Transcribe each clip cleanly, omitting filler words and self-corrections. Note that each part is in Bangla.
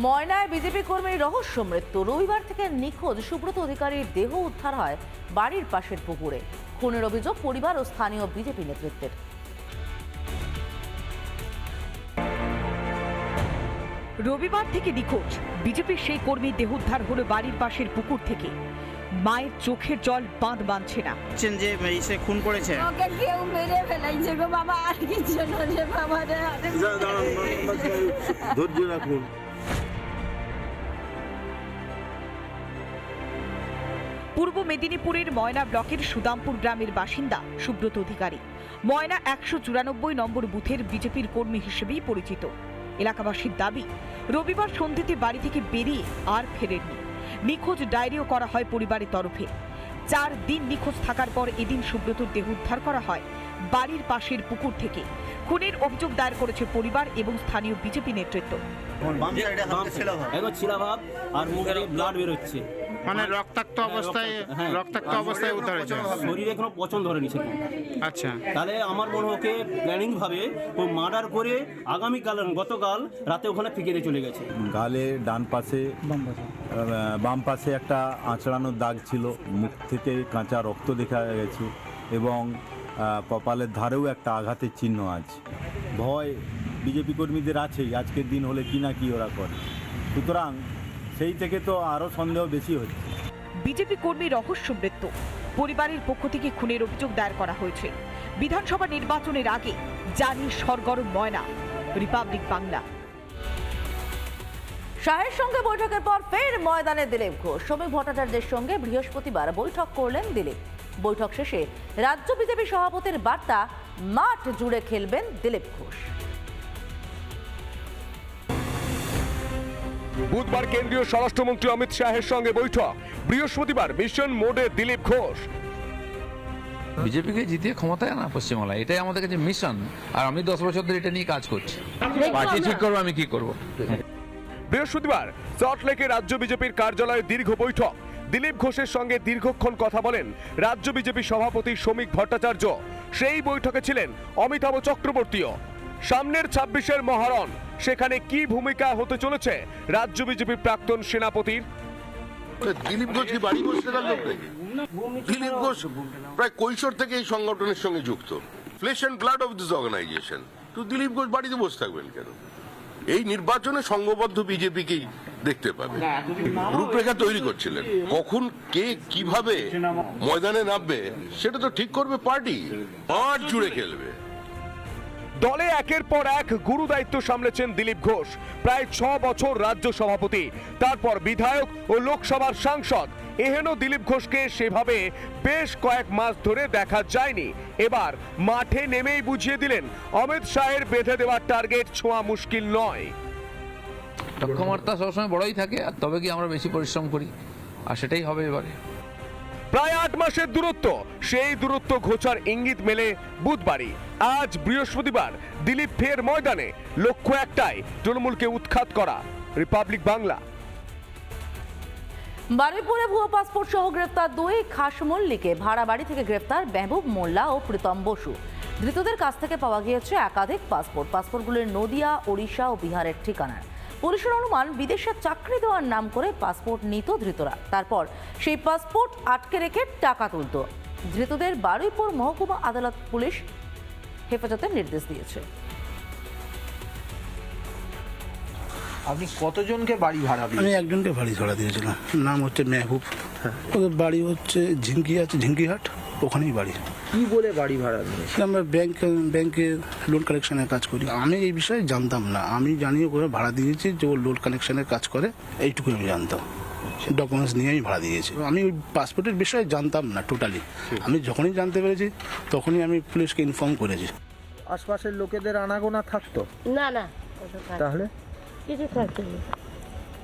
ময়নায় বিজেপি কর্মীর রহস্য মৃত্যু। রবিবার থেকে নিখোঁজ সুব্রত অধিকারীর দেহ উদ্ধার হয় বাড়ির পাশের পুকুরে। খুনের অভিযোগ পরিবার ও স্থানীয় বিজেপি নেতৃত্বের। রবিবার থেকে নিখোঁজ বিজেপির সেই কর্মীর দেহ উদ্ধার হলো বাড়ির পাশের পুকুর থেকে। মায়ের চোখের জল বাঁধ বাঁধছে না। যে সে খুন করেছে, ওকে কেউ মেরে ফেলাইছে গো বাবা, আর কিছু না রে বাবা রে। ধৈর্য রাখুন। পূর্ব মেদিনীপুরের ময়না ব্লকের সুদামপুর গ্রামের বাসিন্দা সুব্রত অধিকারী ময়না 194 নম্বর বুথের বিজেপির কর্মী হিসেবেই পরিচিত। এলাকাবাসীর দাবি, রবিবার সন্ধ্যেতে বাড়ি থেকে বেরিয়ে আর ফেরেননি। নিখোঁজ ডায়েরিও করা হয় পরিবারের তরফে। 4 দিন নিখোঁজ থাকার পর এদিন সুব্রতর দেহ উদ্ধার করা হয় বাড়ির পাশের পুকুর থেকে। খুনের অভিযোগ দায়ের করেছে পরিবার এবং স্থানীয় বিজেপি নেতৃত্ব। আর মুখে ব্লাড বেরোচ্ছে, মানে রক্তাক্ত অবস্থায় উদ্ধার হয়েছে। শরীরে কোনো পছন্দ ধরেনি সেখানে। আচ্ছা, তাহলে আমার মনে ওকে প্ল্যানিং ভাবে ও মার্ডার করে গতকাল রাতে ওখানে ফিকে চলে গেছে। গালে ডান পাশে বাম পাশে একটা আঁচড়ানোর দাগ ছিল, মুখ থেকে কাঁচা রক্ত দেখা গেছে এবং কপালের ধারেও একটা আঘাতের চিহ্ন আছে। ভয় বিজেপি কর্মীদের আছেই, আজকের দিন হলে কি না কি ওরা করে, সুতরাং সেই থেকে তো আরও সন্দেহ বেশি হচ্ছে। বিজেপি কর্মী রহস্য মৃত্যু। পরিবারের পক্ষ থেকে খুনের অভিযোগ দায়ের করা হয়েছে। বিধানসভা নির্বাচনের আগে জানি সরগরম ময়না। রিপাবলিক বাংলা। শাহের সঙ্গে বৈঠকের পর ফের ময়দানে দিলীপ ঘোষ। শ্রমিক ভট্টাচার্যের সঙ্গে বৃহস্পতিবার বৈঠক করলেন দিলীপ। বৈঠক শেষে রাজ্য বিজেপি সভাপতির বার্তা, মাঠ জুড়ে খেলবেন দিলীপ ঘোষ। বুধবার কেন্দ্রীয় স্বরাষ্ট্রমন্ত্রী অমিত শাহের সঙ্গে বৈঠক। বৃহস্পতিবার মিশন মোডে দিলীপ ঘোষ। বিজেপিকে জিতিয়ে ক্ষমতায় আনা পশ্চিমবাংলায়, এটাই আমাদের কাছে মিশন। আর আমি 10 বছর ধরে এটা নিয়ে কাজ করছি। পার্টি ঠিক করবো আমি কি করব। বৃহস্পতিবার সল্টলেকে রাজ্য বিজেপির কার্যালয়ে দীর্ঘ বৈঠক। দিলীপ ঘোষের সঙ্গে দীর্ঘক্ষণ কথা বলেন রাজ্য বিজেপি সভাপতি শ্রমিক ভট্টাচার্য। সেই বৈঠকে ছিলেন অমিতাভ চক্রবর্তীও। সামনের 26-এর মহারণ, সেখানে কি ভূমিকা হতে চলেছে রাজ্য বিজেপির প্রাক্তন সেনাপতির? দিলীপ ঘোষ কি বাড়ি বসে থাকার লোক নাকি? দিলীপ ঘোষ প্রায় কৈশোর থেকে এই সংগঠনের সঙ্গে যুক্ত, flesh and blood of this organisation. তো দিলীপ ঘোষ বাড়িতে বসে থাকবেন কেন? এই নির্বাচনে সংঘবদ্ধ বিজেপিকেই দেখতে পাবে। রূপরেখা তৈরি করছিলেন, কখন কে কিভাবে ময়দানে নামবে সেটা তো ঠিক করবে পার্টি। মাঠ জুড়ে খেলবে। দলে একের পর এক গুরু দায়িত্ব সামলেছেন দিলীপ ঘোষ। প্রায় 6 বছর রাজ্য সভাপতি, তারপর বিধায়ক ও লোকসভার সাংসদ। এহেন দিলীপ ঘোষকে সেভাবে বেশ কয়েক মাস ধরে দেখা যায়নি। এবার মাঠে নেমেই বুঝিয়ে দিলেন, অমিত শাহের বেঁধে দেওয়ার টার্গেট ছোঁয়া মুশকিল নয়। লক্ষ্যমাত্রা সবসময় বড়ই থাকে, আর তবে কি আমরা বেশি পরিশ্রম করি, আর সেটাই হবে এবারে। প্রায় 8 মাসের দূরত্ব, সেই দূরত্ব ঘোচার ইঙ্গিত মেলে বুধবারই। আজ বৃহস্পতিবার দিলীপ ফের ময়দানে, লক্ষ্য একটাই, তৃণমূলকে উৎখাত করা। রিপাবলিক বাংলা। বারুইপুরে ভুয়ো পাসপোর্ট সহ গ্রেফতার 2 খাস মল্লিকে। ভাড়া বাড়ি থেকে গ্রেফতার মেহবুব মোল্লা ও প্রীতম বসু। ধৃতদের কাছ থেকে পাওয়া গিয়েছে একাধিক পাসপোর্টগুলির নদিয়া, ওড়িশা ও বিহারের ঠিকানা। পুলিশের অনুমান, বিদেশে চাকরি দেওয়ার নাম করে পাসপোর্ট নিত ধৃতরা, তারপর সেই পাসপোর্ট আটকে রেখে টাকা তুলত। ধৃতদের বারুইপুর মহকুমা আদালত পুলিশ হেফাজতের নির্দেশ দিয়েছে। আপনি কতজনকে বাড়ি ভাড়া দিয়েছেন? আমি একজনকে বাড়ি ভাড়া দিয়েছিলাম, নাম হচ্ছে মেহবুব। ওদের বাড়ি হচ্ছে ঝিঙ্কিহাট, ওখানেই বাড়ি। কি বলে বাড়ি ভাড়া দিয়েছেন? আমরা ব্যাংকে লোন কালেকশনের কাজ করি। আমি এই বিষয়ে জানতাম না, আমি জানি ওখানে ভাড়া দিয়েছি যে ও লোন কালেকশনের কাজ করে, এইটুকু আমি জানতাম। ডকুমেন্টস নিয়ে আমি ভাড়া দিয়েছি। আমি ওই পাসপোর্টের বিষয়ে জানতাম না টোটালি। আমি যখনই জানতে পেরেছি তখনই আমি পুলিশকে ইনফর্ম করেছি। আশপাশের লোকেদের আনাগোনা থাকতো না না, তাহলে কিছু থাকতো না।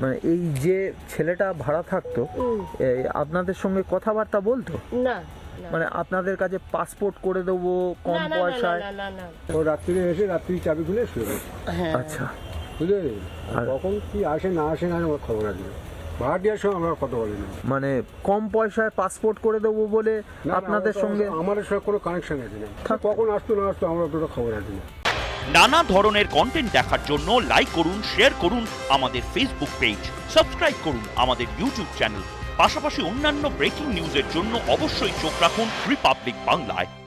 মানে এই যে ছেলেটা ভাড়া থাকতো, আপনাদের সঙ্গে কথাবার্তা বলতো না, মানে আপনাদের কাছে পাসপোর্ট করে দেবো কম পয়সায়? ও রাত্রিরে এসে রাত্রি চাবি খুলে শুয়ে গেছে। আচ্ছা, বুঝলে, আর কখন কি আসে না আসে না আমার খবর আছে। ভাড়া দেওয়ার সময় আমরা কথা বলি না। মানে কম পয়সায় পাসপোর্ট করে দেবো বলে আপনাদের সঙ্গে আমাদের সঙ্গে কোনো কানেকশন আছে না। কখন আসতো না আসতো আমরা অতটা খবর আছে না। নানা ধরনের কন্টেন্ট দেখার জন্য লাইক করুন, শেয়ার করুন আমাদের ফেসবুক পেজ, সাবস্ক্রাইব করুন আমাদের ইউটিউব চ্যানেল। পাশাপাশি অন্যান্য ব্রেকিং নিউজের জন্য অবশ্যই চোখ রাখুন রিপাবলিক বাংলায়।